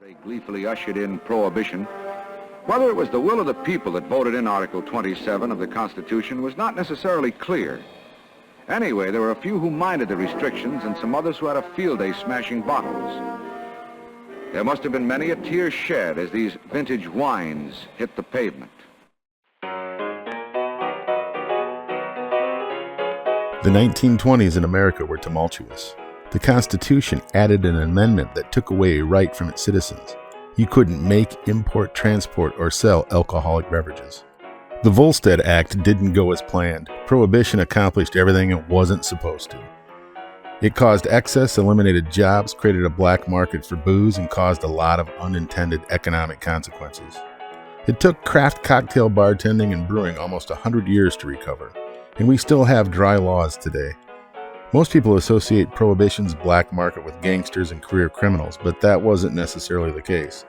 They gleefully ushered in prohibition. Whether it was the will of the people that voted in Article 27 of the Constitution was not necessarily clear. Anyway, there were a few who minded the restrictions and some others who had a field day smashing bottles. There must have been many a tear shed as these vintage wines hit the pavement. The 1920s in America were tumultuous. The Constitution added an amendment that took away a right from its citizens. You couldn't make, import, transport, or sell alcoholic beverages. The Volstead Act didn't go as planned. Prohibition accomplished everything it wasn't supposed to. It caused excess, eliminated jobs, created a black market for booze, and caused a lot of unintended economic consequences. It took craft cocktail bartending and brewing almost 100 years to recover, and we still have dry laws today. Most people associate Prohibition's black market with gangsters and career criminals, but that wasn't necessarily the case.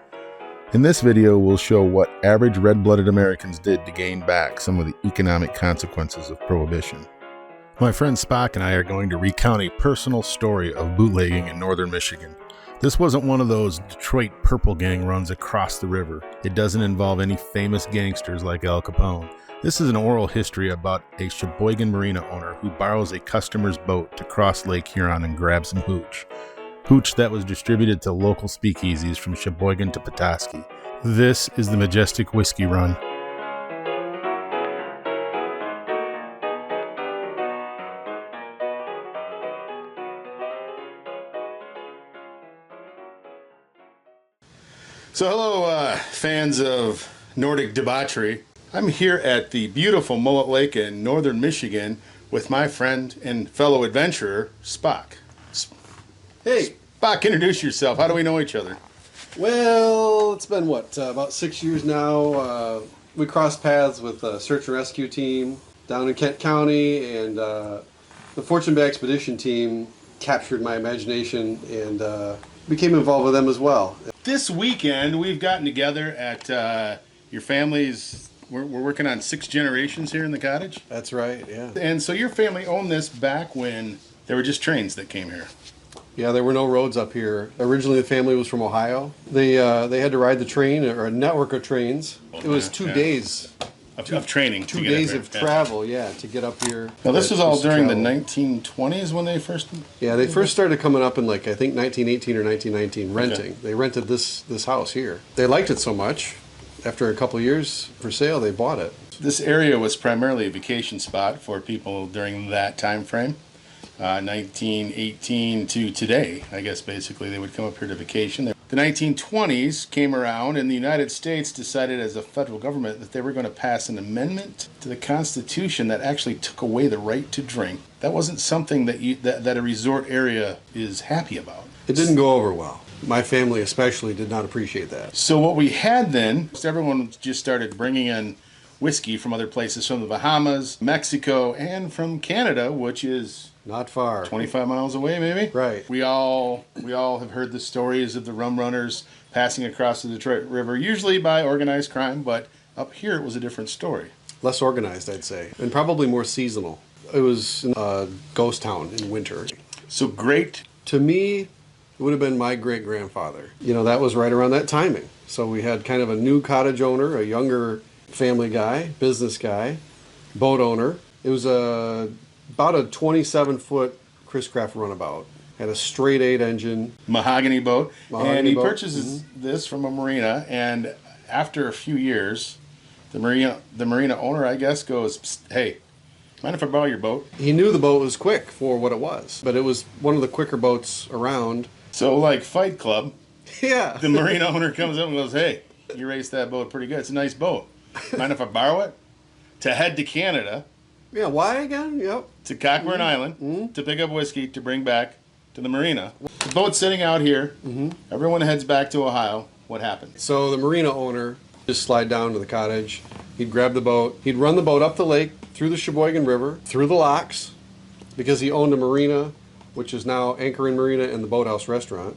In this video, we'll show what average red-blooded Americans did to gain back some of the economic consequences of Prohibition. My friend Spock and I are going to recount a personal story of bootlegging in northern Michigan. This wasn't one of those Detroit Purple Gang runs across the river. It doesn't involve any famous gangsters like Al Capone. This is an oral history about a Cheboygan marina owner who borrows a customer's boat to cross Lake Huron and grab some hooch. Hooch that was distributed to local speakeasies from Cheboygan to Petoskey. This is the Majestic Whiskey Run. So hello, fans of Nordic debauchery. I'm here at the beautiful Mullet Lake in northern Michigan with my friend and fellow adventurer, Spock. Hey. Spock, introduce yourself. How do we know each other? Well, it's been, about 6 years now. We crossed paths with a search and rescue team down in Kent County, and the Fortune Bay Expedition team captured my imagination and became involved with them as well. This weekend, we've gotten together at your family's. We're working on 6 generations here in the cottage. That's right, yeah. And so your family owned this back when there were just trains that came here. Yeah, there were no roads up here. Originally, the family was from Ohio. They had to ride the train, or a network of trains. It was 2 days. Of training. 2 days of travel, to get up here. Now, this was all during the 1920s when they first... Yeah, they first started coming up in, I think, 1918 or 1919, renting. Okay. They rented this house here. They liked it so much. After a couple of years for sale, they bought it. This area was primarily a vacation spot for people during that time frame, 1918 to today. I guess basically they would come up here to vacation. The 1920s came around, and the United States decided as a federal government that they were going to pass an amendment to the Constitution that actually took away the right to drink. That wasn't something that a resort area is happy about. It didn't go over well. My family especially did not appreciate that. So what we had then, everyone just started bringing in whiskey from other places, from the Bahamas, Mexico, and from Canada, which is not far, 25 miles away maybe. Right. We all have heard the stories of the rum runners passing across the Detroit River, usually by organized crime, but up here it was a different story. Less organized, I'd say, and probably more seasonal. It was a ghost town in winter. So great. To me, it would have been my great-grandfather. That was right around that timing. So we had kind of a new cottage owner, a younger family guy, business guy, boat owner. It was about a 27-foot Chris Craft runabout. Had a straight 8 engine. Mahogany boat. And he purchases this from a marina, and after a few years, the marina owner, I guess, goes, "Hey, mind if I borrow your boat?" He knew the boat was quick for what it was, but it was one of the quicker boats around. So like Fight Club, yeah. The marina owner comes up and goes, "Hey, you raced that boat pretty good. It's a nice boat. Mind if I borrow it?" To head to Canada. Yeah, why again? Yep. To Cockburn Island to pick up whiskey to bring back to the marina. The boat's sitting out here. Everyone heads back to Ohio. What happened? So the marina owner just slide down to the cottage. He'd grab the boat. He'd run the boat up the lake, through the Cheboygan River, through the locks, because he owned a marina, which is now Anchoring Marina and the Boathouse Restaurant.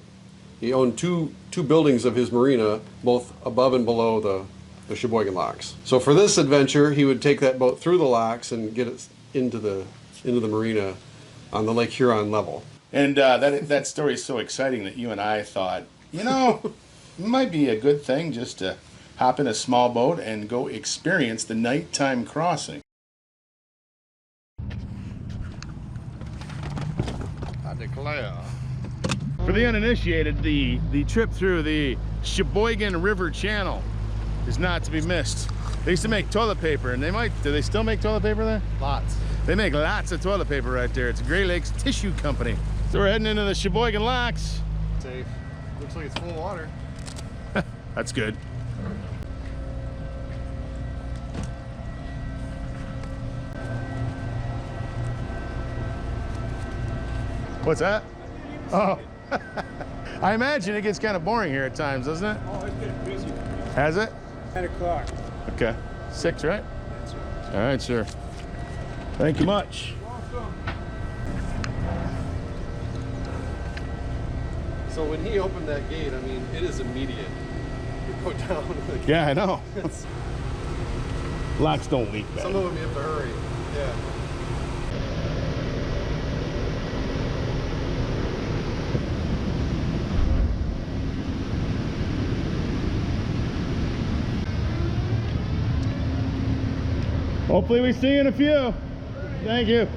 He owned two buildings of his marina, both above and below the Cheboygan locks. So for this adventure, he would take that boat through the locks and get it into the marina on the Lake Huron level. And that story is so exciting that you and I thought, It might be a good thing just to hop in a small boat and go experience the nighttime crossing. I declare. For the uninitiated, the trip through the Cheboygan River Channel is not to be missed. They used to make toilet paper, and do they still make toilet paper there? Lots. They make lots of toilet paper right there. It's Great Lakes Tissue Company. So we're heading into the Cheboygan Locks. Safe. Looks like it's full of water. That's good. What's that? Oh, I imagine it gets kind of boring here at times, doesn't it? Oh, it's getting busy. Has it? 10 o'clock. Okay. 6, right? That's right. All right, sir. Thank you much. Welcome. So when he opened that gate, I mean, it is immediate. You go down. Like, Yeah, I know. Locks don't leak bad. some of them you have to hurry. Yeah. Hopefully we see you in a few. Thank you.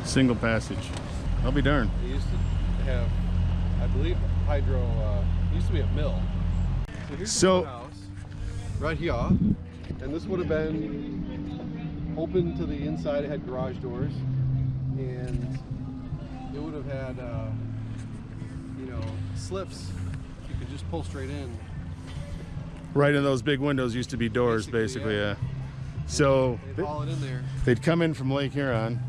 Single passage. I'll be darned. They used to have, I believe, hydro, used to be a mill. So here's So- the house, right here, and this would have been open to the inside. It had garage doors, and it would have had, you know, slips. You could just pull straight in. Right in those big windows used to be doors, basically, yeah. yeah. So They'd haul it in there. they'd come in from Lake Huron,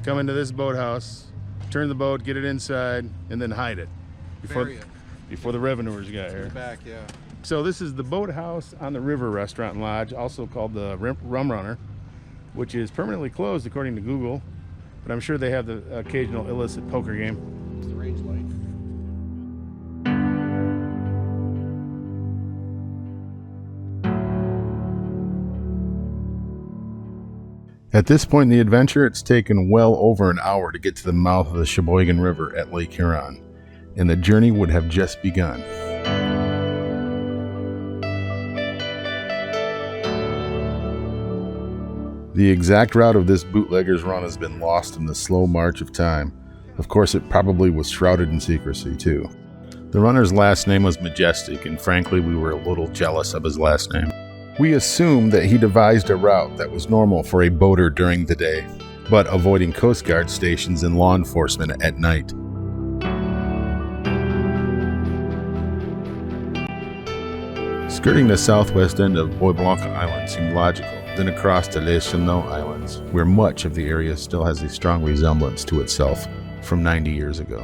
come into this boathouse, turn the boat, get it inside, and then hide it Bury it before the revenuers got in here. the back, yeah. So this is the Boathouse on the River Restaurant and Lodge, also called the Rum Runner, which is permanently closed according to Google, but I'm sure they have the occasional illicit poker game. It's the range light. At this point in the adventure, it's taken well over an hour to get to the mouth of the Cheboygan River at Lake Huron, and the journey would have just begun. The exact route of this bootlegger's run has been lost in the slow march of time. Of course, it probably was shrouded in secrecy, too. The runner's last name was Majestic, and frankly, we were a little jealous of his last name. We assumed that he devised a route that was normal for a boater during the day, but avoiding Coast Guard stations and law enforcement at night. Skirting the southwest end of Bois-Blanc Island seemed logical, then across to Les Chenaux Islands, where much of the area still has a strong resemblance to itself from 90 years ago.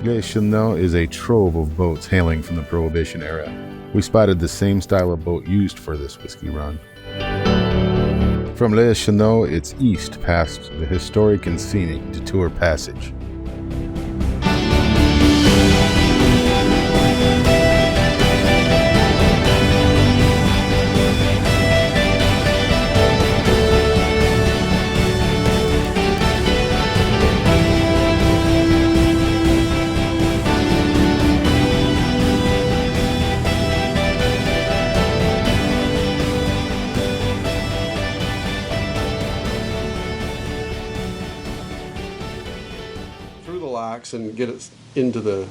Les Chenaux is a trove of boats hailing from the Prohibition era. We spotted the same style of boat used for this whiskey run. From Les Chenaux, it's east past the historic and scenic Detour Passage. And get it into the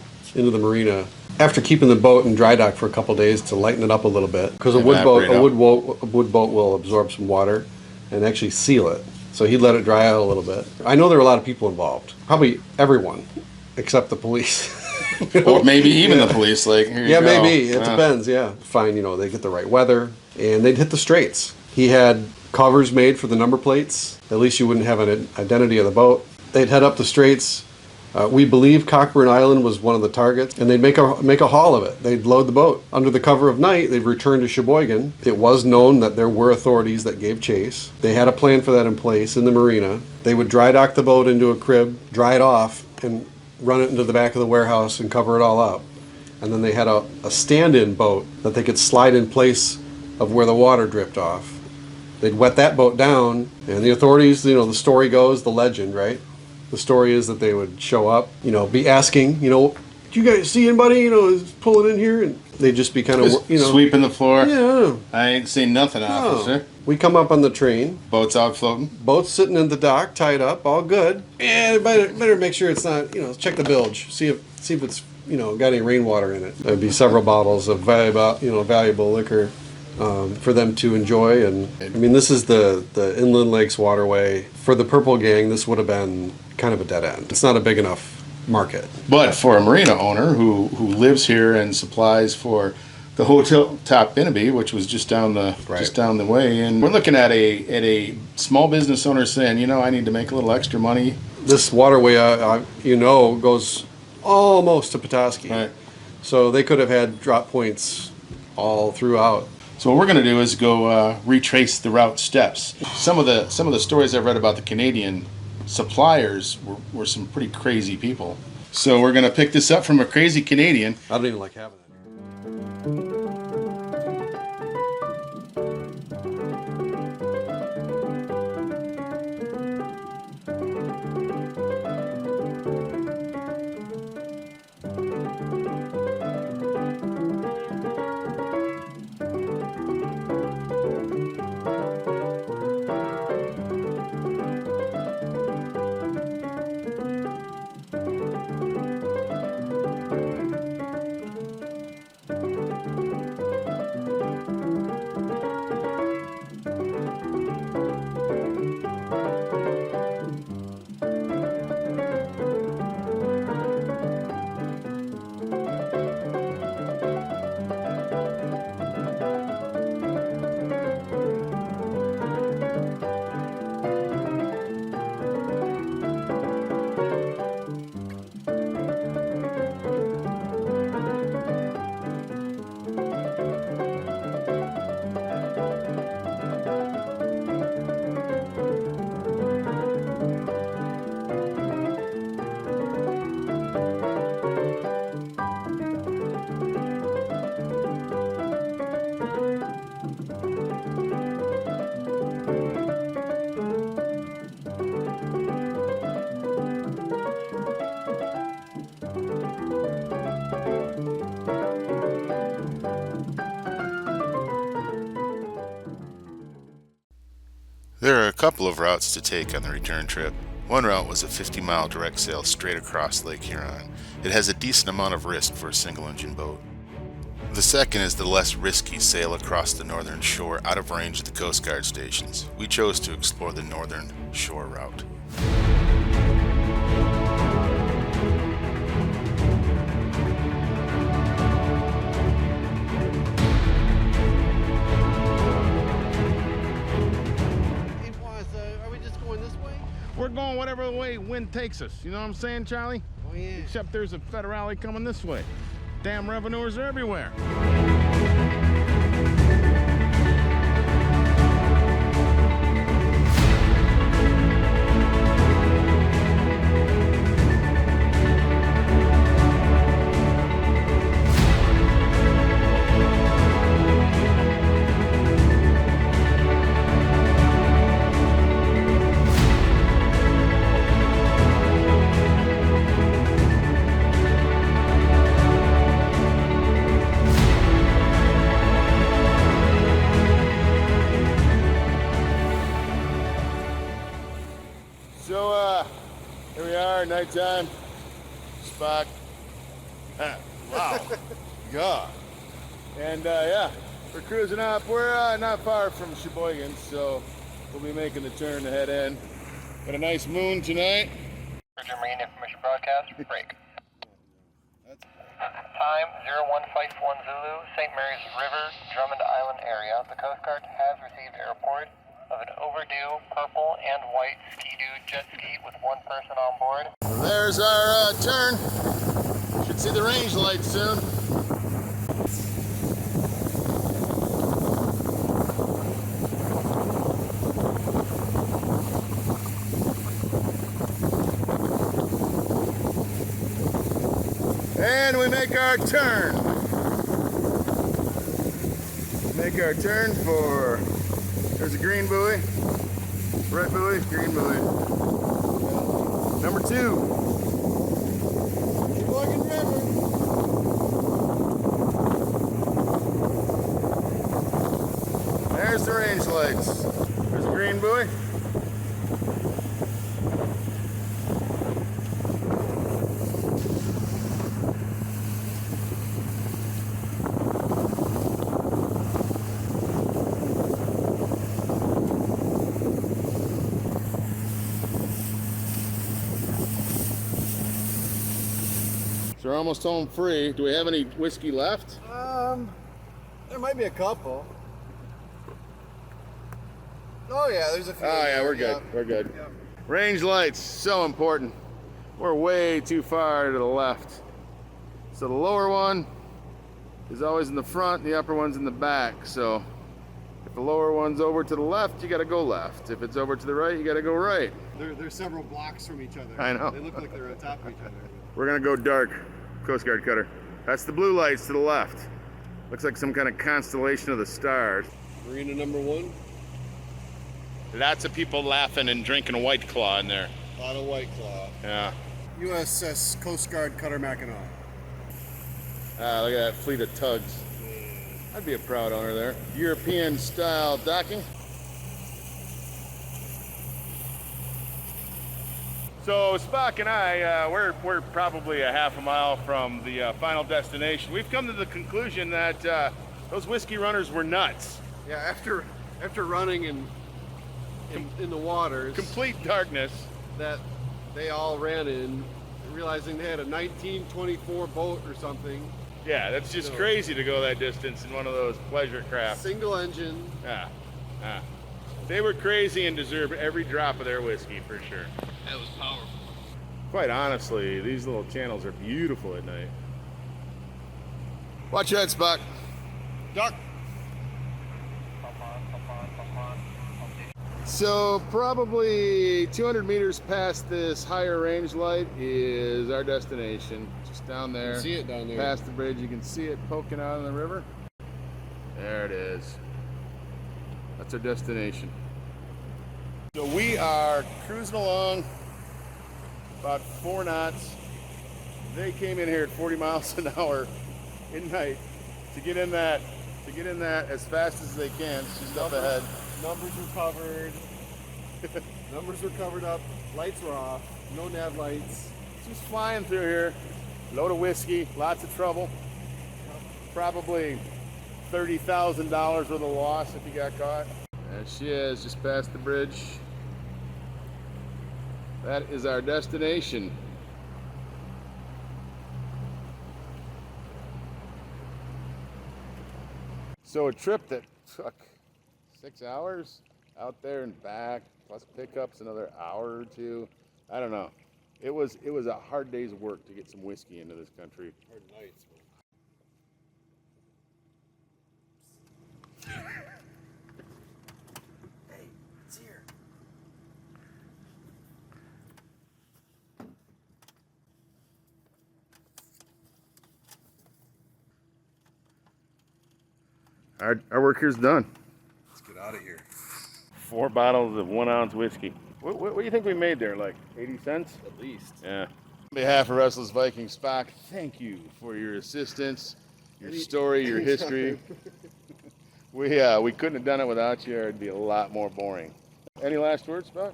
marina. After keeping the boat in dry dock for a couple days to lighten it up a little bit, because a wood boat will absorb some water and actually seal it. So he'd let it dry out a little bit. I know there were a lot of people involved, probably everyone except the police. Or maybe even the police, like, here you go. Maybe. It depends, yeah. Fine, they get the right weather, and they'd hit the straits. He had covers made for the number plates. At least you wouldn't have an identity of the boat. They'd head up the straits. We believe Cockburn Island was one of the targets, and they'd make a haul of it. They'd load the boat. Under the cover of night, they'd return to Cheboygan. It was known that there were authorities that gave chase. They had a plan for that in place in the marina. They would dry dock the boat into a crib, dry it off, and run it into the back of the warehouse and cover it all up. And then they had a stand-in boat that they could slide in place of where the water dripped off. They'd wet that boat down, and the authorities, you know, the story goes, the legend, right? The story is that they would show up, you know, be asking, you know, do you guys see anybody, you know, is pulling in here? And they'd just be kind of, you know. Sweeping the floor. Yeah. I ain't seen nothing, officer. We come up on the train. Boat's out floating. Boat's sitting in the dock, tied up, all good. And better make sure it's not, you know, check the bilge. See if it's, you know, got any rainwater in it. There'd be several bottles of valuable liquor for them to enjoy. And I mean, this is the Inland Lakes waterway. For the Purple Gang, this would have been kind of a dead end. It's not a big enough market. But for a marina owner who lives here and supplies for the Hotel Top Innaby, which was just down the way, and we're looking at a small business owner saying, you know, I need to make a little extra money. This waterway, you know, goes almost to Petoskey. Right. So they could have had drop points all throughout. So what we're going to do is go retrace the route steps. Some of the stories I've read about the Canadian suppliers were some pretty crazy people. So we're going to pick this up from a crazy Canadian. I don't even like having it. There are a couple of routes to take on the return trip. One route was a 50-mile direct sail straight across Lake Huron. It has a decent amount of risk for a single-engine boat. The second is the less risky sail across the northern shore out of range of the Coast Guard stations. We chose to explore the northern shore route. We're going whatever way wind takes us. You know what I'm saying, Charlie? Oh, yeah. Except there's a federale coming this way. Damn revenuers are everywhere. Here we are, nighttime. Spot. Wow. God. And yeah, we're cruising up. We're not far from Cheboygan, so we'll be making the turn to head in. Got a nice moon tonight. Roger, Marine Information Broadcast, break. Time 0151 Zulu, St. Mary's River, Drummond Island area. The Coast Guard has received a report of an overdue purple and white ski-doo jet ski with one person on board. There's our turn. Should see the range lights soon. And we make our turn. Make our turn for There's a green buoy, red buoy, green buoy. Number 2. Cheboygan River. There's the range lights. There's a green buoy. So we're almost home free. Do we have any whiskey left? There might be a couple. Oh yeah, there's a few. Oh yeah, we're good. We're good. Range lights, so important. We're way too far to the left. So the lower one is always in the front, the upper one's in the back. So if the lower one's over to the left, you gotta go left. If it's over to the right, you gotta go right. They're several blocks from each other. I know. They look like they're on top of each other. We're gonna go dark, Coast Guard cutter. That's the blue lights to the left. Looks like some kind of constellation of the stars. Marina number 1. Lots of people laughing and drinking a White Claw in there. A lot of White Claw. Yeah. USS Coast Guard Cutter Mackinac. Look at that fleet of tugs. I'd be a proud owner there. European style docking. So Spock and I, we're probably a half a mile from the final destination. We've come to the conclusion that those whiskey runners were nuts. Yeah, after running in the waters, Complete darkness. that they all ran in, realizing they had a 1924 boat or something, Yeah, that's just So- crazy to go that distance in one of those pleasure craft. single engine. Yeah. They were crazy and deserved every drop of their whiskey for sure. That was powerful. Quite honestly, these little channels are beautiful at night. Watch your head, Spock. Duck. So probably 200 meters past this higher range light is our destination. Just down there. You can see it down there. Past the bridge, you can see it poking out in the river. There it is. That's our destination. So we are cruising along about 4 knots. They came in here at 40 miles an hour in night to get in that as fast as they can. Just up ahead. Numbers were covered. Numbers were covered up. Lights were off. No nav lights. Just flying through here. Load of whiskey, lots of trouble. Probably $30,000 worth of loss if you got caught. There she is, just past the bridge. That is our destination. So a trip that took 6 hours out there and back, plus pickups another hour or two. I don't know. It was a hard day's work to get some whiskey into this country. Hard nights, man. Hey, it's here. Our work here's done. Let's get out of here. 4 bottles of 1 ounce whiskey. What do you think we made there? Like 80 cents? At least. Yeah. On behalf of Restless Viking Spock, thank you for your assistance, your story, your history. We couldn't have done it without you, or it'd be a lot more boring. Any last words, Spock?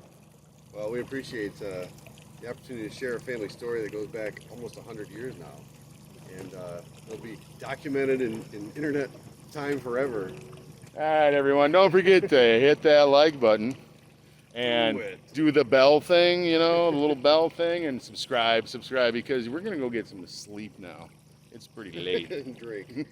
Well, we appreciate the opportunity to share a family story that goes back almost 100 years now. And it'll be documented in internet time forever. All right, everyone, don't forget to hit that like button and do the bell thing, the little bell thing, and subscribe, because we're going to go get some sleep now. It's pretty late. Drink.